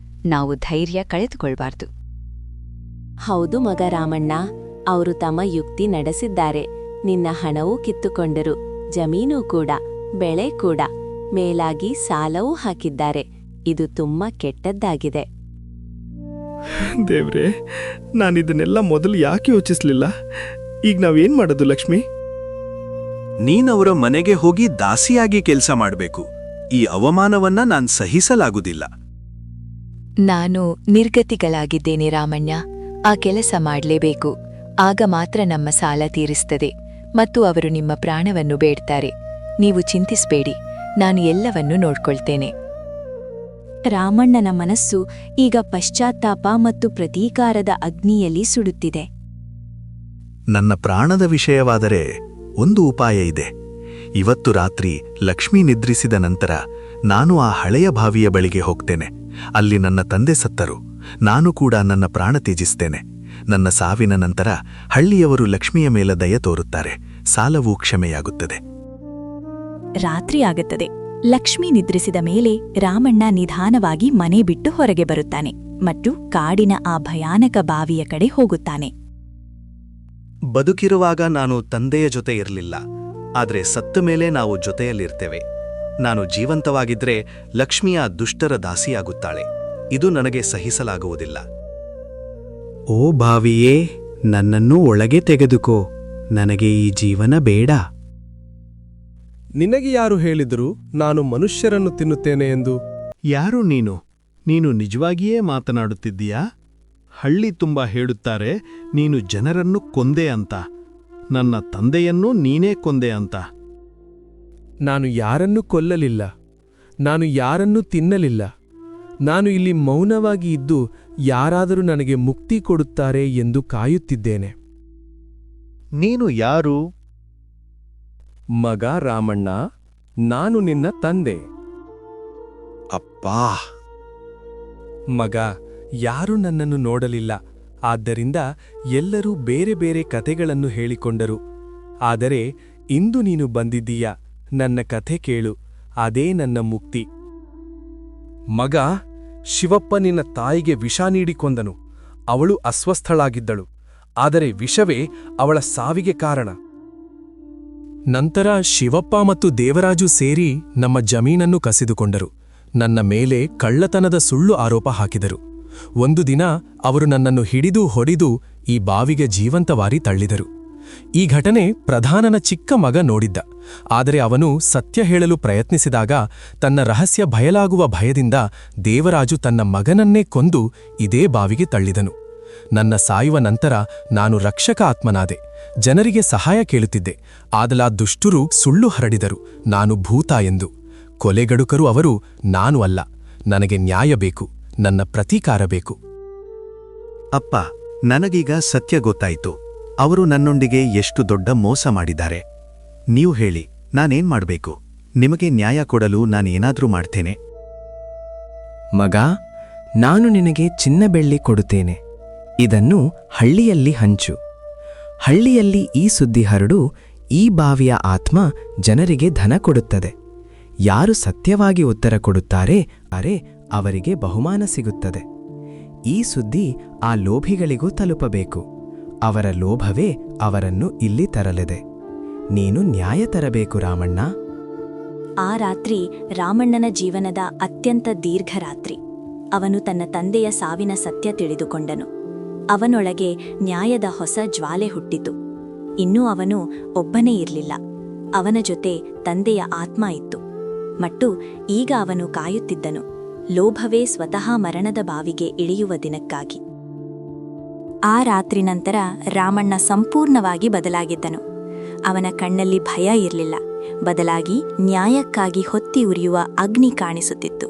ನಾವು ಧೈರ್ಯ ಕಳೆದುಕೊಳ್ಬಾರ್ದು.
ಹೌದು ಮಗ ರಾಮಣ್ಣ, ಅವರು ತಮ್ಮ ಯುಕ್ತಿ ನಡೆಸಿದ್ದಾರೆ. ನಿನ್ನ ಹಣವೂ ಕಿತ್ತುಕೊಂಡರು, ಜಮೀನು ಕೂಡ, ಬೆಳೆ ಕೂಡ, ಮೇಲಾಗಿ ಸಾಲವೂ ಹಾಕಿದ್ದಾರೆ. ಇದು ತುಂಬಾ ಕೆಟ್ಟದ್ದಾಗಿದೆ.
ದೇವ್ರೇ, ನಾನಿದನ್ನೆಲ್ಲ ಮೊದಲು ಯಾಕೆ ಯೋಚಿಸ್ಲಿಲ್ಲ? ಈಗ ನಾವೇನ್ ಮಾಡೋದು ಲಕ್ಷ್ಮಿ? ನೀನವರ ಮನೆಗೆ ಹೋಗಿ ದಾಸಿಯಾಗಿ ಕೆಲಸ ಮಾಡಬೇಕು. ಈ ಅವಮಾನವನ್ನ ನಾನ್ ಸಹಿಸಲಾಗುವುದಿಲ್ಲ.
ನಾನು ನಿರ್ಗತಿಗಳಾಗಿದ್ದೇನೆ ರಾಮಣ್ಣ. ಆ ಕೆಲಸ ಮಾಡಲೇಬೇಕು. ಆಗ ಮಾತ್ರ ನಮ್ಮ ಸಾಲ ತೀರಿಸ್ತದೆ ಮತ್ತು ಅವರು ನಿಮ್ಮ ಪ್ರಾಣವನ್ನು ಬೇಡ್ತಾರೆ. ನೀವು ಚಿಂತಿಸಬೇಡಿ, ನಾನು ಎಲ್ಲವನ್ನೂ ನೋಡ್ಕೊಳ್ತೇನೆ.
ರಾಮಣ್ಣನ ಮನಸ್ಸು ಈಗ ಪಶ್ಚಾತ್ತಾಪ ಮತ್ತು ಪ್ರತೀಕಾರದ ಅಗ್ನಿಯಲ್ಲಿ ಸುಡುತ್ತಿದೆ.
ನನ್ನ ಪ್ರಾಣದ ವಿಷಯವಾದರೆ ಒಂದು ಉಪಾಯ ಇದೆ. ಇವತ್ತು ರಾತ್ರಿ ಲಕ್ಷ್ಮಿ ನಿದ್ರಿಸಿದ ನಂತರ ನಾನು ಆ ಹಳೆಯ ಬಾವಿಯ ಬಳಿಗೆ ಹೋಗ್ತೇನೆ. ಅಲ್ಲಿ ನನ್ನ ತಂದೆ ಸತ್ತರು. ನಾನು ಕೂಡ ನನ್ನ ಪ್ರಾಣ ತ್ಯಜಿಸ್ತೇನೆ. ನನ್ನ ಸಾವಿನ ನಂತರ ಹಳ್ಳಿಯವರು ಲಕ್ಷ್ಮಿಯ ಮೇಲೆ ದಯ ತೋರುತ್ತಾರೆ. ಸಾಲವೂ ಕ್ಷಮೆಯಾಗುತ್ತದೆ.
ರಾತ್ರಿ ಆಗುತ್ತದೆ. ಲಕ್ಷ್ಮಿ ನಿದ್ರಿಸಿದ ಮೇಲೆ ರಾಮಣ್ಣ ನಿಧಾನವಾಗಿ ಮನೆ ಬಿಟ್ಟು ಹೊರಗೆ ಬರುತ್ತಾನೆ ಮತ್ತು ಕಾಡಿನ ಆ ಭಯಾನಕ ಬಾವಿಯ ಕಡೆ ಹೋಗುತ್ತಾನೆ.
ಬದುಕಿರುವಾಗ ನಾನು ತಂದೆಯ ಜೊತೆ ಇರಲಿಲ್ಲ, ಆದರೆ ಸತ್ತ ಮೇಲೆ ನಾವು ಜೊತೆಯಲ್ಲಿರ್ತೇವೆ. ನಾನು ಜೀವಂತವಾಗಿದ್ರೆ ಲಕ್ಷ್ಮಿಯ ದುಷ್ಟರ ದಾಸಿಯಾಗುತ್ತಾಳೆ. ಇದು ನನಗೆ ಸಹಿಸಲಾಗುವುದಿಲ್ಲ. ಓ ಬಾವಿಯೇ, ನನ್ನನ್ನು ಒಳಗೆ ತೆಗೆದುಕೋ. ನನಗೆ ಈ ಜೀವನ ಬೇಡ.
ನಿನಗೆ ಯಾರು ಹೇಳಿದರು ನಾನು ಮನುಷ್ಯರನ್ನು ತಿನ್ನುತ್ತೇನೆ ಎಂದು?
ಯಾರು ನೀನು? ನೀನು ನಿಜವಾಗಿಯೇ ಮಾತನಾಡುತ್ತಿದ್ದೀಯಾ? ಹಳ್ಳಿ ತುಂಬ ಹೇಳುತ್ತಾರೆ ನೀನು ಜನರನ್ನು ಕೊಂದೆ ಅಂತ. ನನ್ನ ತಂದೆಯನ್ನೂ ನೀನೇ ಕೊಂದೆ ಅಂತ.
ನಾನು ಯಾರನ್ನೂ ಕೊಲ್ಲಲಿಲ್ಲ. ನಾನು ಯಾರನ್ನೂ ತಿನ್ನಲಿಲ್ಲ. ನಾನು ಇಲ್ಲಿ ಮೌನವಾಗಿ ಇದ್ದು ಯಾರಾದರೂ ನನಗೆ ಮುಕ್ತಿ ಕೊಡುತ್ತಾರೆ ಎಂದು ಕಾಯುತ್ತಿದ್ದೇನೆ.
ನೀನು ಯಾರು?
ಮಗ ರಾಮಣ್ಣ, ನಾನು ನಿನ್ನ ತಂದೆ.
ಅಪ್ಪಾ!
ಮಗ, ಯಾರೂ ನನ್ನನ್ನು ನೋಡಲಿಲ್ಲ. ಆದ್ದರಿಂದ ಎಲ್ಲರೂ ಬೇರೆ ಬೇರೆ ಕಥೆಗಳನ್ನು ಹೇಳಿಕೊಂಡರು. ಆದರೆ ಇಂದು ನೀನು ಬಂದಿದ್ದೀಯ. ನನ್ನ ಕಥೆ ಕೇಳು, ಅದೇ ನನ್ನ ಮುಕ್ತಿ. ಮಗ, ಶಿವಪ್ಪ ನಿನ್ನ ತಾಯಿಗೆ ವಿಷ ನೀಡಿಕೊಂಡನು. ಅವಳು ಅಸ್ವಸ್ಥಳಾಗಿದ್ದಳು. ಆದರೆ ವಿಷವೇ ಅವಳ ಸಾವಿಗೆ ಕಾರಣ. ನಂತರ ಶಿವಪ್ಪ ಮತ್ತು ದೇವರಾಜು ಸೇರಿ ನಮ್ಮ ಜಮೀನನ್ನು ಕಸಿದುಕೊಂಡರು. ನನ್ನ ಮೇಲೆ ಕಳ್ಳತನದ ಸುಳ್ಳು ಆರೋಪ ಹಾಕಿದರು. ಒಂದು ದಿನ ಅವರು ನನ್ನನ್ನು ಹಿಡಿದು ಹೊಡೆದು ಈ ಬಾವಿಗೆ ಜೀವಂತವಾರಿ ತಳ್ಳಿದರು. ಈ ಘಟನೆ ಪ್ರಧಾನನ ಚಿಕ್ಕ ಮಗ ನೋಡಿದ್ದ. ಆದರೆ ಅವನು ಸತ್ಯ ಹೇಳಲು ಪ್ರಯತ್ನಿಸಿದಾಗ ತನ್ನ ರಹಸ್ಯ ಬಯಲಾಗುವ ಭಯದಿಂದ ದೇವರಾಜು ತನ್ನ ಮಗನನ್ನೇ ಕೊಂದು ಇದೇ ಬಾವಿಗೆ ತಳ್ಳಿದನು. ನನ್ನ ಸಾಯುವ ನಂತರ ನಾನು ರಕ್ಷಕ ಆತ್ಮನಾದೆ. ಜನರಿಗೆ ಸಹಾಯ ಕೇಳುತ್ತಿದ್ದೆ. ಆದಲಾ ದುಷ್ಟರು ಸುಳ್ಳು ಹರಡಿದರು, ನಾನು ಭೂತ ಎಂದು. ಕೊಲೆಗಡುಕರು ಅವರು, ನಾನು ಅಲ್ಲ. ನನಗೆ ನ್ಯಾಯ ಬೇಕು, ನನ್ನ ಪ್ರತೀಕಾರ ಬೇಕು.
ಅಪ್ಪ, ನನಗೀಗ ಸತ್ಯ ಗೊತ್ತಾಯಿತು. ಅವರು ನನ್ನೊಂದಿಗೆ ಎಷ್ಟು ದೊಡ್ಡ ಮೋಸ ಮಾಡಿದ್ದಾರೆ. ನೀವು ಹೇಳಿ, ನಾನೇನ್ ಮಾಡಬೇಕು? ನಿಮಗೆ ನ್ಯಾಯ ಕೊಡಲು ನಾನೇನಾದ್ರೂ ಮಾಡ್ತೇನೆ.
ಮಗ, ನಾನು ನಿನಗೆ ಚಿನ್ನ ಬೆಳ್ಳಿ ಕೊಡುತ್ತೇನೆ. ಇದನ್ನು ಹಳ್ಳಿಯಲ್ಲಿ ಹಂಚು. ಹಳ್ಳಿಯಲ್ಲಿ ಈ ಸುದ್ದಿ ಹರಡು. ಈ ಬಾವಿಯ ಆತ್ಮ ಜನರಿಗೆ ಧನ ಕೊಡುತ್ತದೆ. ಯಾರು ಸತ್ಯವಾಗಿ ಉತ್ತರ ಕೊಡುತ್ತಾರೆ ಅವರಿಗೆ ಬಹುಮಾನ ಸಿಗುತ್ತದೆ. ಈ ಸುದ್ದಿ ಆ ಲೋಭಿಗಳಿಗೂ ತಲುಪಬೇಕು. ಅವರ ಲೋಭವೇ ಅವರನ್ನು ಇಲ್ಲಿ ತರಲಿದೆ. ನೀನು ನ್ಯಾಯ ತರಬೇಕು ರಾಮಣ್ಣ.
ಆ ರಾತ್ರಿ ರಾಮಣ್ಣನ ಜೀವನದ ಅತ್ಯಂತ ದೀರ್ಘ ರಾತ್ರಿ. ಅವನು ತನ್ನ ತಂದೆಯ ಸಾವಿನ ಸತ್ಯ ತಿಳಿದುಕೊಂಡನು. ಅವನೊಳಗೆ ನ್ಯಾಯದ ಹೊಸ ಜ್ವಾಲೆ ಹುಟ್ಟಿತು. ಇನ್ನೂ ಅವನು ಒಬ್ಬನೇ ಇರಲಿಲ್ಲ. ಅವನ ಜೊತೆ ತಂದೆಯ ಆತ್ಮ ಇತ್ತು. ಮತ್ತು ಈಗ ಅವನು ಕಾಯುತ್ತಿದ್ದನು, ಲೋಭವೇ ಸ್ವತಃ ಮರಣದ ಬಾವಿಗೆ ಇಳಿಯುವ ದಿನಕ್ಕಾಗಿ. ಆ ರಾತ್ರಿ ನಂತರ ರಾಮಣ್ಣ ಸಂಪೂರ್ಣವಾಗಿ ಬದಲಾಗಿದ್ದನು. ಅವನ ಕಣ್ಣಲ್ಲಿ ಭಯ ಇರಲಿಲ್ಲ, ಬದಲಾಗಿ ನ್ಯಾಯಕ್ಕಾಗಿ ಹೊತ್ತಿ ಉರಿಯುವ ಅಗ್ನಿ ಕಾಣಿಸುತ್ತಿತ್ತು.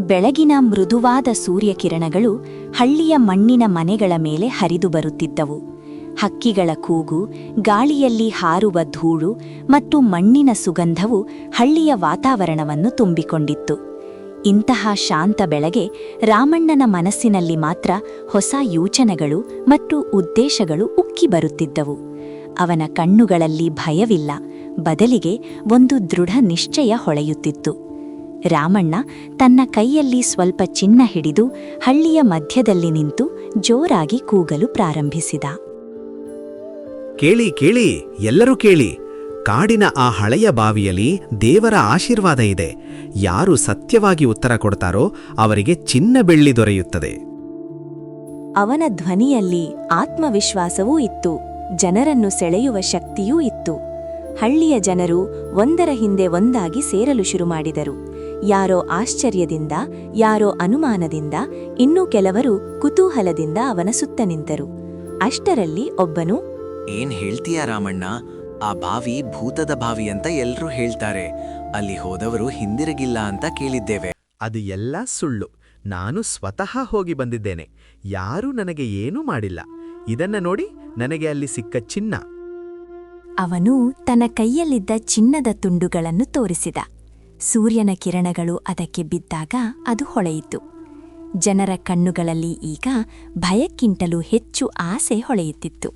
ಬೆಳಗಿನ ಮೃದುವಾದ ಸೂರ್ಯಕಿರಣಗಳು ಹಳ್ಳಿಯ ಮಣ್ಣಿನ ಮನೆಗಳ ಮೇಲೆ ಹರಿದು ಬರುತ್ತಿದ್ದವು. ಹಕ್ಕಿಗಳ ಕೂಗು, ಗಾಳಿಯಲ್ಲಿ ಹಾರುವ ಧೂಳು ಮತ್ತು ಮಣ್ಣಿನ ಸುಗಂಧವು ಹಳ್ಳಿಯ ವಾತಾವರಣವನ್ನು ತುಂಬಿಕೊಂಡಿತ್ತು. ಇಂತಹ ಶಾಂತ ಬೆಳಗ್ಗೆ ರಾಮಣ್ಣನ ಮನಸ್ಸಿನಲ್ಲಿ ಮಾತ್ರ ಹೊಸ ಯೋಚನೆಗಳು ಮತ್ತು ಉದ್ದೇಶಗಳು ಉಕ್ಕಿ ಬರುತ್ತಿದ್ದವು. ಅವನ ಕಣ್ಣುಗಳಲ್ಲಿ ಭಯವಿಲ್ಲ, ಬದಲಿಗೆ ಒಂದು ದೃಢ ನಿಶ್ಚಯ ಹೊಳೆಯುತ್ತಿತ್ತು. ರಾಮಣ್ಣ ತನ್ನ ಕೈಯಲ್ಲಿ ಸ್ವಲ್ಪ ಚಿನ್ನ ಹಿಡಿದು ಹಳ್ಳಿಯ ಮಧ್ಯದಲ್ಲಿ ನಿಂತು ಜೋರಾಗಿ ಕೂಗಲು ಪ್ರಾರಂಭಿಸಿದ.
ಕೇಳಿ ಕೇಳಿ, ಎಲ್ಲರೂ ಕೇಳಿ. ಕಾಡಿನ ಆ ಹಳೆಯ ಬಾವಿಯಲ್ಲಿ ದೇವರ ಆಶೀರ್ವಾದ ಇದೆ. ಯಾರು ಸತ್ಯವಾಗಿ ಉತ್ತರ ಕೊಡ್ತಾರೋ ಅವರಿಗೆ ಚಿನ್ನ ಬೆಳ್ಳಿ ದೊರೆಯುತ್ತದೆ.
ಅವನ ಧ್ವನಿಯಲ್ಲಿ ಆತ್ಮವಿಶ್ವಾಸವೂ ಇತ್ತು, ಜನರನ್ನು ಸೆಳೆಯುವ ಶಕ್ತಿಯೂ ಇತ್ತು. ಹಳ್ಳಿಯ ಜನರು ಒಂದರ ಹಿಂದೆ ಒಂದಾಗಿ ಸೇರಲು ಶುರುಮಾಡಿದರು. ಯಾರೋ ಆಶ್ಚರ್ಯದಿಂದ, ಯಾರೋ ಅನುಮಾನದಿಂದ, ಇನ್ನೂ ಕೆಲವರು ಕುತೂಹಲದಿಂದ ಅವನ ಸುತ್ತ ನಿಂತರು. ಅಷ್ಟರಲ್ಲಿ ಒಬ್ಬನು,
ಏನ್ ಹೇಳ್ತೀಯ ರಾಮಣ್ಣ? ಆ ಬಾವಿ ಭೂತದ ಬಾವಿ ಅಂತ ಎಲ್ರೂ ಹೇಳ್ತಾರೆ. ಅಲ್ಲಿ ಹೋದವರು ಹಿಂದಿರುಗಿಲ್ಲ ಅಂತ ಕೇಳಿದ್ದೇವೆ.
ಅದು ಎಲ್ಲ ಸುಳ್ಳು. ನಾನು ಸ್ವತಃ ಹೋಗಿ ಬಂದಿದ್ದೇನೆ. ಯಾರೂ ನನಗೆ ಏನೂ ಮಾಡಿಲ್ಲ. ಇದನ್ನ ನೋಡಿ, ನನಗೆ ಅಲ್ಲಿ ಸಿಕ್ಕ ಚಿನ್ನ.
ಅವನು ತನ್ನ ಕೈಯಲ್ಲಿದ್ದ ಚಿನ್ನದ ತುಂಡುಗಳನ್ನು ತೋರಿಸಿದ. ಸೂರ್ಯನ ಕಿರಣಗಳು ಅದಕ್ಕೆ ಬಿದ್ದಾಗ ಅದು ಹೊಳೆಯಿತು. ಜನರ ಕಣ್ಣುಗಳಲ್ಲಿ ಈಗ ಭಯಕ್ಕಿಂತಲೂ ಹೆಚ್ಚು ಆಸೆ ಹೊಳೆಯುತ್ತಿತ್ತು.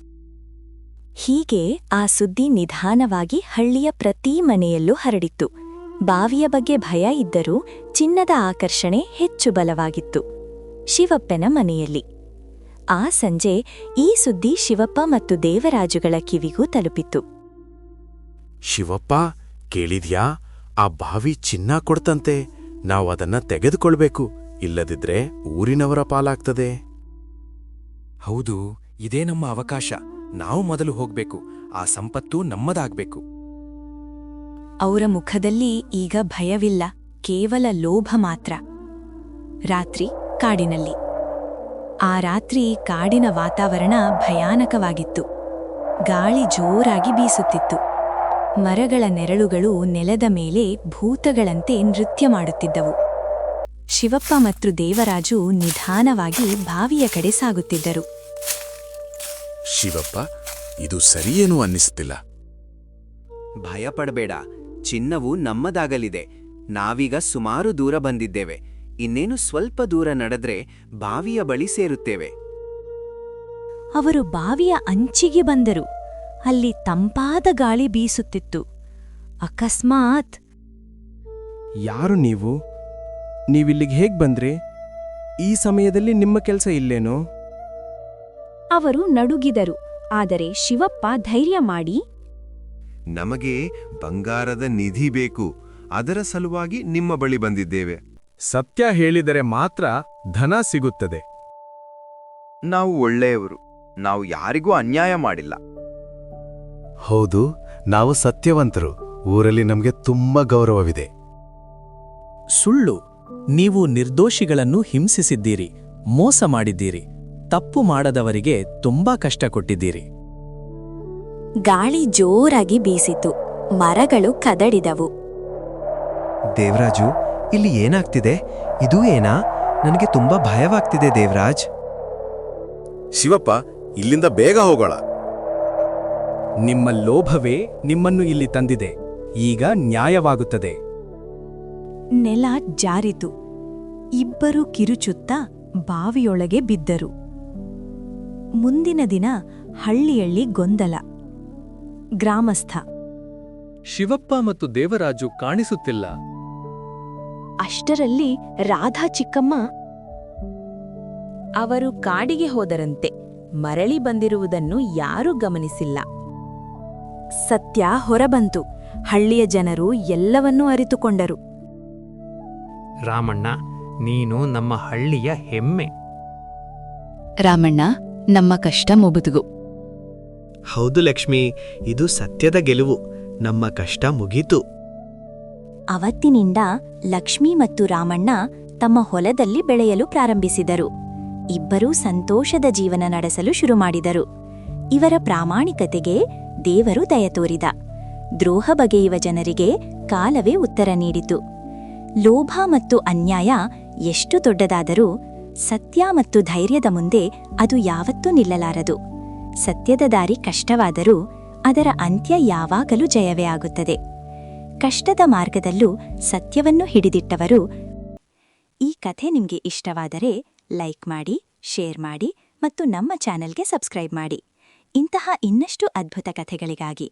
ಹೀಗೆ ಆ ಸುದ್ದಿ ನಿಧಾನವಾಗಿ ಹಳ್ಳಿಯ ಪ್ರತಿ ಮನೆಯಲ್ಲೂ ಹರಡಿತ್ತು. ಬಾವಿಯ ಬಗ್ಗೆ ಭಯ ಇದ್ದರೂ ಚಿನ್ನದ ಆಕರ್ಷಣೆ ಹೆಚ್ಚು ಬಲವಾಗಿತ್ತು. ಶಿವಪ್ಪನ ಮನೆಯಲ್ಲಿ ಆ ಸಂಜೆ ಈ ಸುದ್ದಿ ಶಿವಪ್ಪ ಮತ್ತು ದೇವರಾಜುಗಳ ಕಿವಿಗೂ ತಲುಪಿತು.
ಶಿವಪ್ಪ, ಕೇಳಿದ್ಯಾ? ಆ ಬಾವಿ ಚಿನ್ನ ಕೊಡ್ತಂತೆ. ನಾವು ಅದನ್ನ ತೆಗೆದುಕೊಳ್ಬೇಕು, ಇಲ್ಲದಿದ್ರೆ ಊರಿನವರ ಪಾಲಾಗ್ತದೆ.
ಹೌದು, ಇದೇ ನಮ್ಮ ಅವಕಾಶ. ನಾವು ಮೊದಲು ಹೋಗ್ಬೇಕು. ಆ ಸಂಪತ್ತು ನಮ್ಮದಾಗ್ಬೇಕು.
ಅವರ ಮುಖದಲ್ಲಿ ಈಗ ಭಯವಿಲ್ಲ, ಕೇವಲ ಲೋಭ ಮಾತ್ರ. ರಾತ್ರಿ ಕಾಡಿನಲ್ಲಿ. ಆ ರಾತ್ರಿ ಕಾಡಿನ ವಾತಾವರಣ ಭಯಾನಕವಾಗಿತ್ತು. ಗಾಳಿ ಜೋರಾಗಿ ಬೀಸುತ್ತಿತ್ತು. ಮರಗಳ ನೆರಳುಗಳು ನೆಲದ ಮೇಲೆ ಭೂತಗಳಂತೆ ನೃತ್ಯ ಮಾಡುತ್ತಿದ್ದವು. ಶಿವಪ್ಪ ಮತ್ತು ದೇವರಾಜು ನಿಧಾನವಾಗಿ ಬಾವಿಯ ಕಡೆ ಸಾಗುತ್ತಿದ್ದರು.
ಶಿವಪ್ಪ, ಇದು ಸರಿಯೇನೂ ಅನ್ನಿಸ್ತಿಲ್ಲ.
ಭಯಪಡಬೇಡ, ಚಿನ್ನವು ನಮ್ಮದಾಗಲಿದೆ. ನಾವೀಗ ಸುಮಾರು ದೂರ ಬಂದಿದ್ದೇವೆ. ಇನ್ನೇನು ಸ್ವಲ್ಪ ದೂರ ನಡೆದ್ರೆ ಬಾವಿಯ ಬಳಿ ಸೇರುತ್ತೇವೆ.
ಅವರು ಬಾವಿಯ ಅಂಚಿಗೆ ಬಂದರು. ಅಲ್ಲಿ ತಂಪಾದ ಗಾಳಿ ಬೀಸುತ್ತಿತ್ತು. ಅಕಸ್ಮಾತ್,
ಯಾರು ನೀವು? ನೀವಿಲ್ಲಿಗೆ ಹೇಗ್ ಬಂದ್ರಿ? ಈ ಸಮಯದಲ್ಲಿ ನಿಮ್ಮ ಕೆಲಸ ಇಲ್ಲೇನೋ?
ಅವರು ನಡುಗಿದರು. ಆದರೆ ಶಿವಪ್ಪ ಧೈರ್ಯ ಮಾಡಿ,
ನಮಗೆ ಬಂಗಾರದ ನಿಧಿ ಬೇಕು. ಅದರ ಸಲುವಾಗಿ ನಿಮ್ಮ ಬಳಿ ಬಂದಿದ್ದೇವೆ.
ಸತ್ಯ ಹೇಳಿದರೆ ಮಾತ್ರ ಧನ ಸಿಗುತ್ತದೆ.
ನಾವು ಒಳ್ಳೆಯವರು. ನಾವು ಯಾರಿಗೂ ಅನ್ಯಾಯ ಮಾಡಿಲ್ಲ.
ಹೌದು, ನಾವು ಸತ್ಯವಂತರು. ಊರಲ್ಲಿ ನಮಗೆ ತುಂಬಾ ಗೌರವವಿದೆ.
ಸುಳ್ಳು. ನೀವು ನಿರ್ದೋಷಿಗಳನ್ನು ಹಿಂಸಿಸಿದ್ದೀರಿ, ಮೋಸ ಮಾಡಿದ್ದೀರಿ, ತಪ್ಪು ಮಾಡದವರಿಗೆ ತುಂಬಾ ಕಷ್ಟ ಕೊಟ್ಟಿದ್ದೀರಿ.
ಗಾಳಿ ಜೋರಾಗಿ ಬೀಸಿತು. ಮರಗಳು ಕದಡಿದವು.
ದೇವರಾಜು, ಇಲ್ಲಿ ಏನಾಗ್ತಿದೆ? ಇದೂ ಏನಾ? ನನಗೆ ತುಂಬಾ ಭಯವಾಗ್ತಿದೆ ದೇವರಾಜ್.
ಶಿವಪ್ಪ, ಇಲ್ಲಿಂದ ಬೇಗ ಹೋಗೋಣ.
ನಿಮ್ಮ ಲೋಭವೇ ನಿಮ್ಮನ್ನು ಇಲ್ಲಿ ತಂದಿದೆ. ಈಗ ನ್ಯಾಯವಾಗುತ್ತದೆ.
ನೆಲ ಜಾರಿತು. ಇಬ್ಬರು ಕಿರುಚುತ್ತಾ ಬಾವಿಯೊಳಗೆ ಬಿದ್ದರು. ಮುಂದಿನ ದಿನ ಹಳ್ಳಿಯಲ್ಲಿ ಗೊಂದಲ. ಗ್ರಾಮಸ್ಥ,
ಶಿವಪ್ಪ ಮತ್ತು ದೇವರಾಜು ಕಾಣಿಸುತ್ತಿಲ್ಲ.
ಅಷ್ಟರಲ್ಲಿ ರಾಧಾ ಚಿಕ್ಕಮ್ಮ ಅವರು ಕಾಡಿಗೆ ಹೋದರಂತೆ. ಮರಳಿ ಬಂದಿರುವುದನ್ನು ಯಾರೂ ಗಮನಿಸಿಲ್ಲ.
ಸತ್ಯ ಹೊರಬಂತು. ಹಳ್ಳಿಯ ಜನರು ಎಲ್ಲವನ್ನೂ ಅರಿತುಕೊಂಡರು.
ರಾಮಣ್ಣ, ನೀನು ನಮ್ಮ ಹಳ್ಳಿಯ ಹೆಮ್ಮೆ.
ರಾಮಣ್ಣ, ನಮ್ಮ ಕಷ್ಟ ಮುಗಿದುಗು.
ಹೌದು ಲಕ್ಷ್ಮಿ, ಇದು ಸತ್ಯದ ಗೆಲುವು. ನಮ್ಮ ಕಷ್ಟ ಮುಗೀತು.
ಅವತ್ತಿನಿಂದ ಲಕ್ಷ್ಮಿ ಮತ್ತು ರಾಮಣ್ಣ ತಮ್ಮ ಹೊಲದಲ್ಲಿ ಬೆಳೆಯಲು ಪ್ರಾರಂಭಿಸಿದರು. ಇಬ್ಬರೂ ಸಂತೋಷದ ಜೀವನ ನಡೆಸಲು ಶುರುಮಾಡಿದರು. ಇವರ ಪ್ರಾಮಾಣಿಕತೆಗೆ ದೇವರು ದಯ ತೋರಿದ. ದ್ರೋಹ ಬಗೆಯುವ ಜನರಿಗೆ ಕಾಲವೇ ಉತ್ತರ ನೀಡಿತು. ಲೋಭ ಮತ್ತು ಅನ್ಯಾಯ ಎಷ್ಟು ದೊಡ್ಡದಾದರೂ ಸತ್ಯ ಮತ್ತು ಧೈರ್ಯದ ಮುಂದೆ ಅದು ಯಾವತ್ತೂ ನಿಲ್ಲಲಾರದು. ಸತ್ಯದ ದಾರಿ ಕಷ್ಟವಾದರೂ ಅದರ ಅಂತ್ಯ ಯಾವಾಗಲೂ ಜಯವೇ ಆಗುತ್ತದೆ. ಕಷ್ಟದ ಮಾರ್ಗದಲ್ಲೂ ಸತ್ಯವನ್ನು ಹಿಡಿದಿಟ್ಟವರು. ಈ ಕಥೆ ನಿಮಗೆ ಇಷ್ಟವಾದರೆ ಲೈಕ್ ಮಾಡಿ, ಶೇರ್ ಮಾಡಿ ಮತ್ತು ನಮ್ಮ ಚಾನೆಲ್ಗೆ ಸಬ್ಸ್ಕ್ರೈಬ್ ಮಾಡಿ. ಇಂತಹ ಇನ್ನಷ್ಟು ಅದ್ಭುತ ಕಥೆಗಳಿಗಾಗಿ